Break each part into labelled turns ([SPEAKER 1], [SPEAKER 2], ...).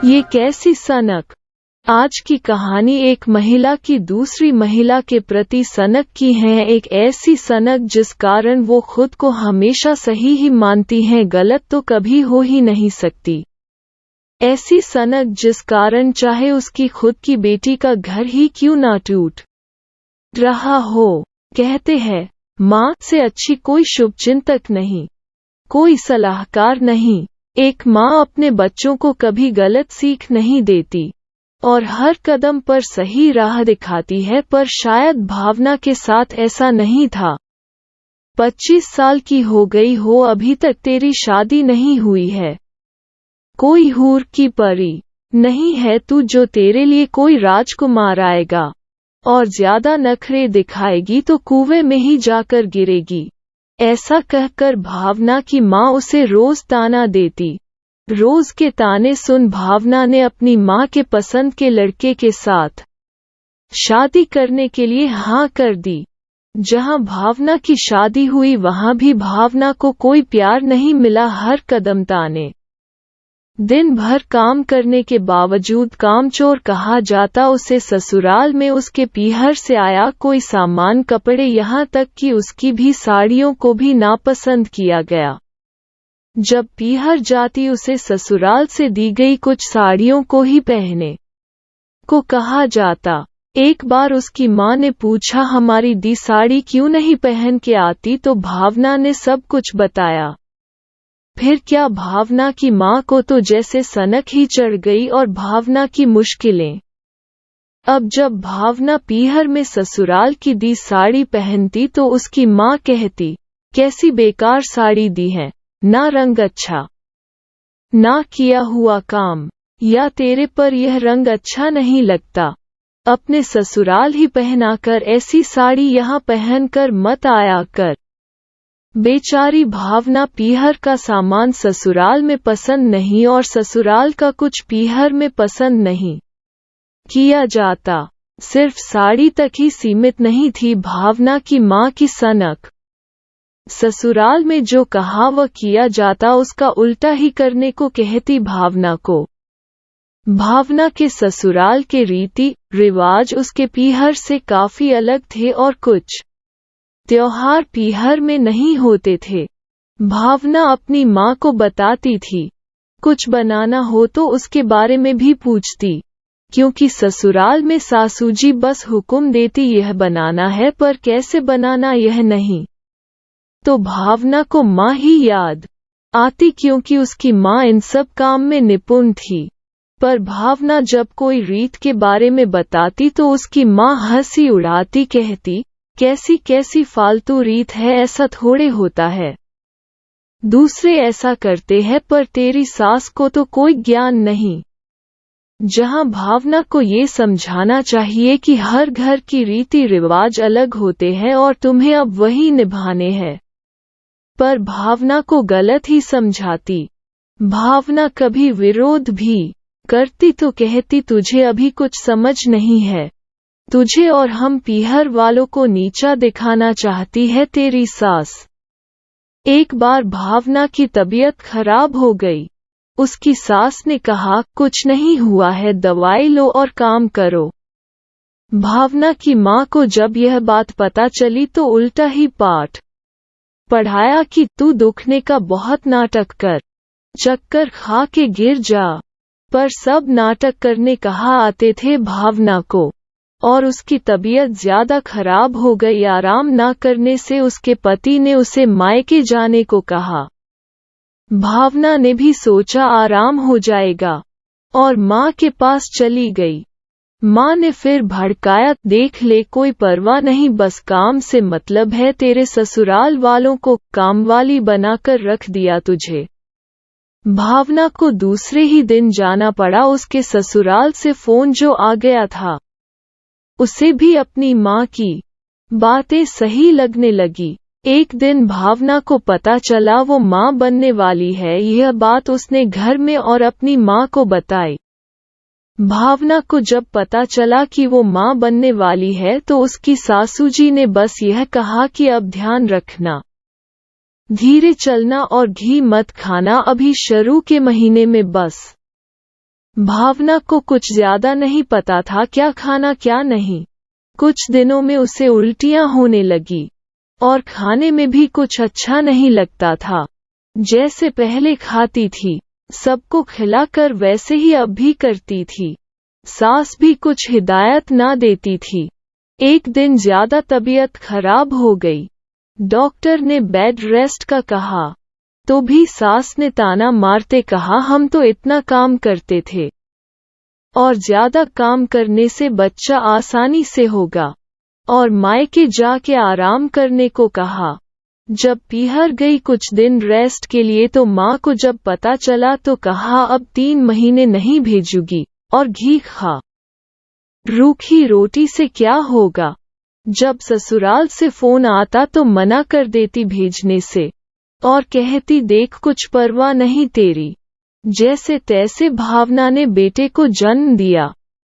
[SPEAKER 1] ये कैसी सनक। आज की कहानी एक महिला की दूसरी महिला के प्रति सनक की है। एक ऐसी सनक जिस कारण वो खुद को हमेशा सही ही मानती हैं, गलत तो कभी हो ही नहीं सकती। ऐसी सनक जिस कारण चाहे उसकी खुद की बेटी का घर ही क्यों ना टूट रहा हो। कहते हैं माँ से अच्छी कोई शुभचिंतक नहीं, कोई सलाहकार नहीं। एक माँ अपने बच्चों को कभी गलत सीख नहीं देती और हर कदम पर सही राह दिखाती है, पर शायद भावना के साथ ऐसा नहीं था। 25 साल की हो गई हो, अभी तक तेरी शादी नहीं हुई है। कोई हूर की परी नहीं है तू जो तेरे लिए कोई राजकुमार आएगा, और ज्यादा नखरे दिखाएगी तो कुएं में ही जाकर गिरेगी। ऐसा कहकर भावना की माँ उसे रोज ताना देती। रोज के ताने सुन भावना ने अपनी माँ के पसंद के लड़के के साथ शादी करने के लिए हाँ कर दी। जहाँ भावना की शादी हुई वहाँ भी भावना को कोई प्यार नहीं मिला। हर कदम ताने, दिन भर काम करने के बावजूद कामचोर कहा जाता। उसे ससुराल में उसके पीहर से आया कोई सामान, कपड़े, यहाँ तक कि उसकी भी साड़ियों को भी नापसंद किया गया। जब पीहर जाती उसे ससुराल से दी गई कुछ साड़ियों को ही पहने को कहा जाता। एक बार उसकी माँ ने पूछा हमारी दी साड़ी क्यों नहीं पहन के आती, तो भावना ने सब कुछ बताया। फिर क्या, भावना की माँ को तो जैसे सनक ही चढ़ गई और भावना की मुश्किलें। अब जब भावना पीहर में ससुराल की दी साड़ी पहनती तो उसकी माँ कहती, कैसी बेकार साड़ी दी है, ना रंग अच्छा, ना किया हुआ काम, या तेरे पर यह रंग अच्छा नहीं लगता। अपने ससुराल ही पहनाकर ऐसी साड़ी यहाँ पहनकर मत आया कर। बेचारी भावना, पीहर का सामान ससुराल में पसंद नहीं और ससुराल का कुछ पीहर में पसंद नहीं किया जाता। सिर्फ साड़ी तक ही सीमित नहीं थी भावना की माँ की सनक। ससुराल में जो कहा वह किया जाता, उसका उल्टा ही करने को कहती भावना को। भावना के ससुराल के रीति रिवाज उसके पीहर से काफी अलग थे और कुछ त्योहार पीहर में नहीं होते थे। भावना अपनी माँ को बताती थी। कुछ बनाना हो तो उसके बारे में भी पूछती, क्योंकि ससुराल में सासूजी बस हुक्म देती यह बनाना है, पर कैसे बनाना यह नहीं। तो भावना को माँ ही याद आती, क्योंकि उसकी माँ इन सब काम में निपुण थी। पर भावना जब कोई रीत के बारे में बताती तो उसकी माँ हंसी उड़ाती, कहती कैसी कैसी फालतू रीत है, ऐसा थोड़े होता है, दूसरे ऐसा करते हैं, पर तेरी सास को तो कोई ज्ञान नहीं। जहां भावना को ये समझाना चाहिए कि हर घर की रीति रिवाज अलग होते हैं और तुम्हें अब वही निभाने हैं, पर भावना को गलत ही समझाती। भावना कभी विरोध भी करती तो कहती तुझे अभी कुछ समझ नहीं है, तुझे और हम पीहर वालों को नीचा दिखाना चाहती है तेरी सास। एक बार भावना की तबीयत खराब हो गई। उसकी सास ने कहा कुछ नहीं हुआ है, दवाई लो और काम करो। भावना की माँ को जब यह बात पता चली तो उल्टा ही पाठ पढ़ाया कि तू दुखने का बहुत नाटक कर, चक्कर खा के गिर जा। पर सब नाटक करने कहाँ आते थे भावना को, और उसकी तबीयत ज्यादा खराब हो गई। आराम ना करने से उसके पति ने उसे मायके जाने को कहा। भावना ने भी सोचा आराम हो जाएगा और माँ के पास चली गई। माँ ने फिर भड़काया, देख ले कोई परवाह नहीं, बस काम से मतलब है, तेरे ससुराल वालों को कामवाली बनाकर रख दिया तुझे। भावना को दूसरे ही दिन जाना पड़ा। उसके ससुराल से फोन जो आ गया था, उसे भी अपनी माँ की बातें सही लगने लगी। एक दिन भावना को पता चला वो माँ बनने वाली है। यह बात उसने घर में और अपनी माँ को बताई। भावना को जब पता चला कि वो माँ बनने वाली है तो उसकी सासूजी ने बस यह कहा कि अब ध्यान रखना, धीरे चलना और घी मत खाना, अभी शुरू के महीने में बस भावना को कुछ ज्यादा नहीं पता था क्या खाना क्या नहीं। कुछ दिनों में उसे उल्टियां होने लगी और खाने में भी कुछ अच्छा नहीं लगता था। जैसे पहले खाती थी, सबको खिलाकर वैसे ही अब भी करती थी। सास भी कुछ हिदायत ना देती थी। एक दिन ज्यादा तबीयत खराब हो गई। डॉक्टर ने बेड रेस्ट का कहा, तो भी सास ने ताना मारते कहा हम तो इतना काम करते थे और ज्यादा काम करने से बच्चा आसानी से होगा, और मायके जाके आराम करने को कहा। जब पीहर गई कुछ दिन रेस्ट के लिए तो माँ को जब पता चला तो कहा अब 3 महीने नहीं भेजूगी और घी खा। रूखी रोटी से क्या होगा। जब ससुराल से फोन आता तो मना कर देती भेजने से और कहती देख कुछ परवाह नहीं तेरी। जैसे तैसे भावना ने बेटे को जन्म दिया।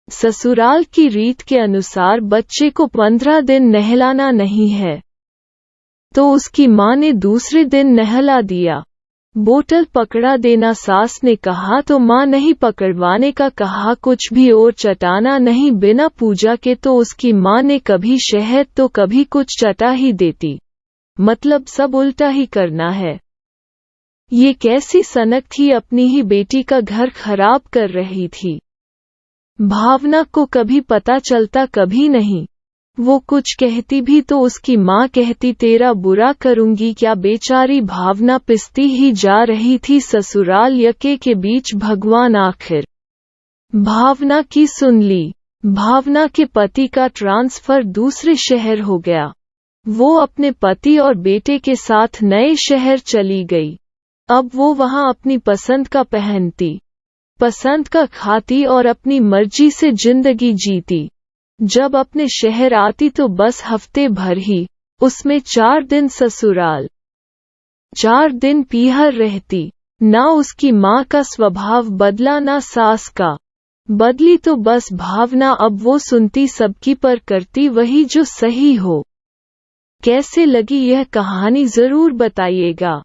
[SPEAKER 1] ससुराल की रीत के अनुसार बच्चे को 15 दिन नहलाना नहीं है, तो उसकी माँ ने दूसरे दिन नहला दिया। बोतल पकड़ा देना सास ने कहा तो माँ नहीं पकड़वाने का कहा। कुछ भी और चटाना नहीं बिना पूजा के, तो उसकी माँ ने कभी शहद तो कभी कुछ चटा ही देती। मतलब सब उल्टा ही करना है। ये कैसी सनक थी, अपनी ही बेटी का घर खराब कर रही थी। भावना को कभी पता चलता कभी नहीं। वो कुछ कहती भी तो उसकी माँ कहती तेरा बुरा करूंगी क्या। बेचारी भावना पिसती ही जा रही थी ससुराल यके के बीच। भगवान आखिर भावना की सुन ली। भावना के पति का ट्रांसफर दूसरे शहर हो गया। वो अपने पति और बेटे के साथ नए शहर चली गई। अब वो वहां अपनी पसंद का पहनती, पसंद का खाती और अपनी मर्जी से जिंदगी जीती। जब अपने शहर आती तो बस हफ्ते भर ही, उसमें 4 दिन ससुराल, 4 दिन पीहर रहती। ना उसकी माँ का स्वभाव बदला ना सास का। बदली तो बस भावना। अब वो सुनती सबकी पर करती वही जो सही हो। कैसे लगी यह कहानी जरूर बताइएगा।